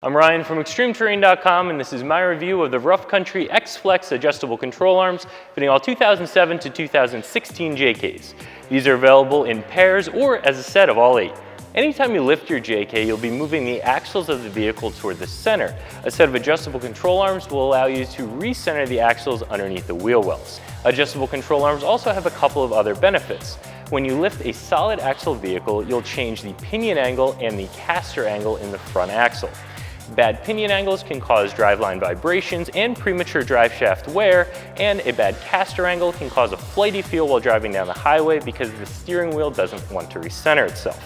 I'm Ryan from ExtremeTerrain.com, and this is my review of the Rough Country X-Flex adjustable control arms fitting all 2007 to 2016 JKs. These are available in pairs or as a set of all 8. Anytime you lift your JK, you'll be moving the axles of the vehicle toward the center. A set of adjustable control arms will allow you to recenter the axles underneath the wheel wells. Adjustable control arms also have a couple of other benefits. When you lift a solid axle vehicle, you'll change the pinion angle and the caster angle in the front axle. Bad pinion angles can cause driveline vibrations and premature driveshaft wear, and a bad caster angle can cause a flighty feel while driving down the highway because the steering wheel doesn't want to recenter itself.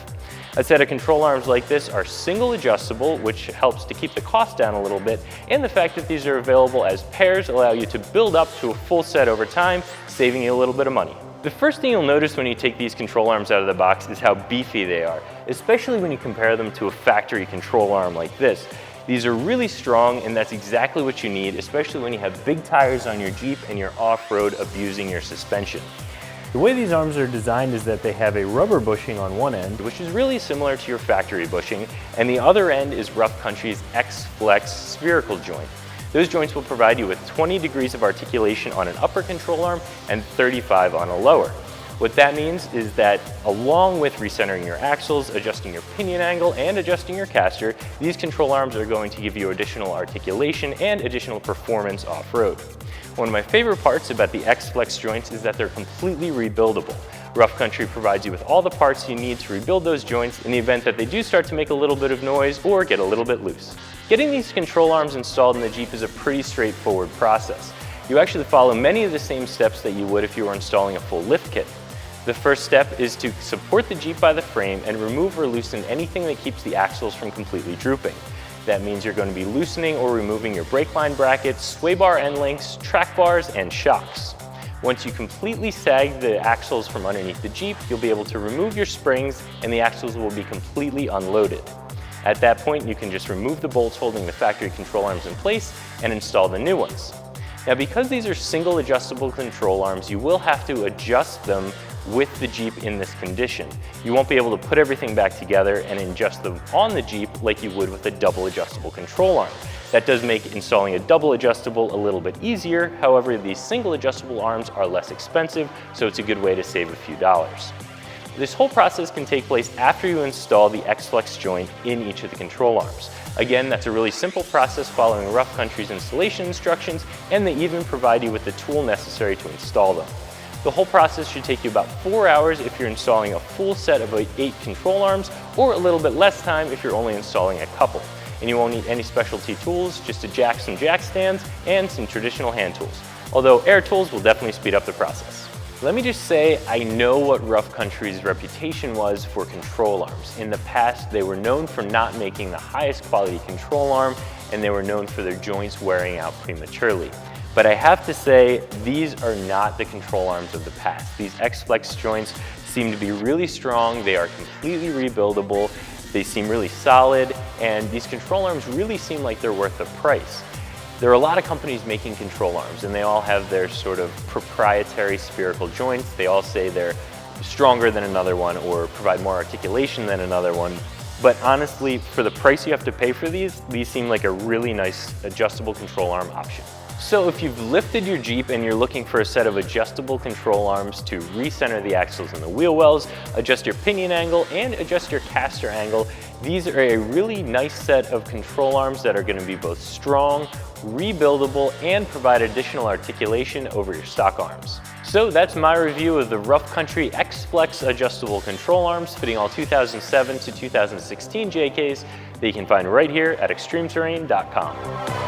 A set of control arms like this are single adjustable, which helps to keep the cost down a little bit, and the fact that these are available as pairs allow you to build up to a full set over time, saving you a little bit of money. The first thing you'll notice when you take these control arms out of the box is how beefy they are, especially when you compare them to a factory control arm like this. These are really strong, and that's exactly what you need, especially when you have big tires on your Jeep and you're off-road abusing your suspension. The way these arms are designed is that they have a rubber bushing on one end, which is really similar to your factory bushing, and the other end is Rough Country's X-Flex spherical joint. Those joints will provide you with 20 degrees of articulation on an upper control arm and 35 on a lower. What that means is that along with recentering your axles, adjusting your pinion angle, and adjusting your caster, these control arms are going to give you additional articulation and additional performance off-road. One of my favorite parts about the X-Flex joints is that they're completely rebuildable. Rough Country provides you with all the parts you need to rebuild those joints in the event that they do start to make a little bit of noise or get a little bit loose. Getting these control arms installed in the Jeep is a pretty straightforward process. You actually follow many of the same steps that you would if you were installing a full lift kit. The first step is to support the Jeep by the frame and remove or loosen anything that keeps the axles from completely drooping. That means you're going to be loosening or removing your brake line brackets, sway bar end links, track bars, and shocks. Once you completely sag the axles from underneath the Jeep, you'll be able to remove your springs and the axles will be completely unloaded. At that point, you can just remove the bolts holding the factory control arms in place and install the new ones. Now, because these are single adjustable control arms, you will have to adjust them with the Jeep in this condition. You won't be able to put everything back together and adjust them on the Jeep like you would with a double adjustable control arm. That does make installing a double adjustable a little bit easier. However, these single adjustable arms are less expensive, so it's a good way to save a few dollars. This whole process can take place after you install the X-Flex joint in each of the control arms. Again, that's a really simple process following Rough Country's installation instructions, and they even provide you with the tool necessary to install them. The whole process should take you about 4 hours if you're installing a full set of 8 control arms, or a little bit less time if you're only installing a couple. And you won't need any specialty tools, just some jack stands and some traditional hand tools. Although air tools will definitely speed up the process. Let me just say, I know what Rough Country's reputation was for control arms. In the past, they were known for not making the highest quality control arm, and they were known for their joints wearing out prematurely. But I have to say, these are not the control arms of the past. These X-Flex joints seem to be really strong, they are completely rebuildable, they seem really solid, and these control arms really seem like they're worth the price. There are a lot of companies making control arms, and they all have their sort of proprietary spherical joints. They all say they're stronger than another one or provide more articulation than another one. But honestly, for the price you have to pay for these seem like a really nice adjustable control arm option. So if you've lifted your Jeep and you're looking for a set of adjustable control arms to recenter the axles and the wheel wells, adjust your pinion angle, and adjust your caster angle, these are a really nice set of control arms that are going to be both strong, rebuildable, and provide additional articulation over your stock arms. So that's my review of the Rough Country X-Flex adjustable control arms fitting all 2007 to 2016 JKs that you can find right here at ExtremeTerrain.com.